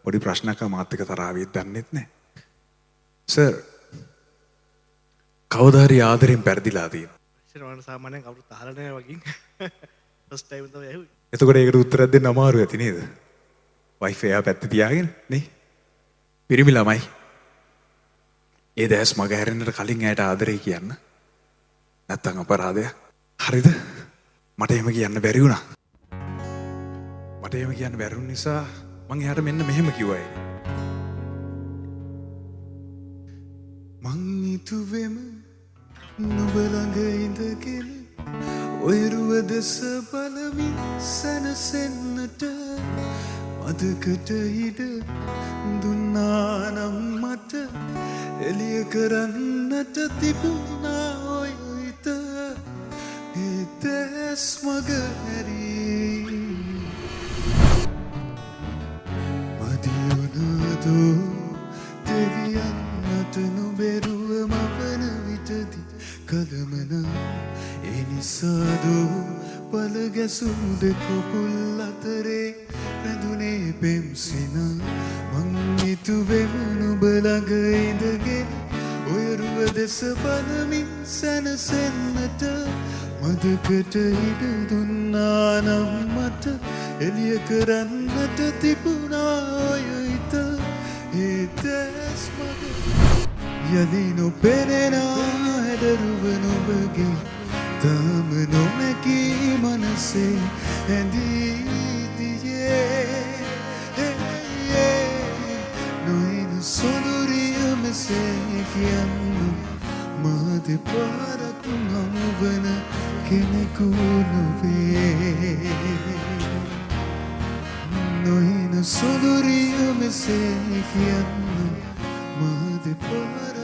පොඩි ප්‍රශ්නයක් මාත් එක්ක තරහ වෙයිද දන්නෙත් නැහැ. සර් කවදා හරි ආදරෙන් පෙරදිලා තියෙනවා. ශිරවණ සාමාන්‍යයෙන් කවුරුත් අහලා නැහැ වගේ. ෆස්ට් ටයිම් තමයි ඇහුවේ. එතකොට ඒකට උත්තරයක් දෙන්න අමාරු ඇති නේද? වයිෆ් එයා පැත්තේ තියාගෙන නේ. පිරිමි ළමයි. ඒ දැස් මග හැරෙන්නට කලින් ඇයට ආදරේ කියන්න. නැත්තම් අපරාධයක්. හරිද? මට එහෙම කියන්න බැරි වුණා. මට එහෙම කියන්න බැරි වුණ නිසා මං එයාට මෙන්න මෙහෙම කිව්වා. මං හිතුවෙම නුඹ ළඟ ඉඳගෙන ඔය රුව දෙස බලමින් සැනසෙන්නට මදකට ඉඩ දුන්නා නම් මට එළිය කරන්නට තිබුණා ඔය හිත ඒ දැස් මග හැරී මදි වුණාදෝ දෙවියන්ට නොබැරුව මවන විටදී කලමනා ඒ නිසාදෝ පල ගැසුම් දෙක පුල් අතරේ රැඳුනේ පෙම්සින මං හිතුවෙම නුඹ ළඟ ඉඳගෙන ඔය රුව දෙස බලමින් සැනසෙන්නට මදකට ඉඩ දුන්නා නම් මට එළිය කරන්නට තිබුණා ඔය හිත ඒ දැස් මග යලි නොපෙනෙන හැඩරුව නුඹගේ තාම නොමැකී මනසේ ඇඳී නොයින සොඳුරිය මෙසේ කියන්න මා දෙපාරක් හමුවන කෙනෙකු නොවේ නොයින සොඳුරිය මෙසේ කියන්න මා දෙපාරක්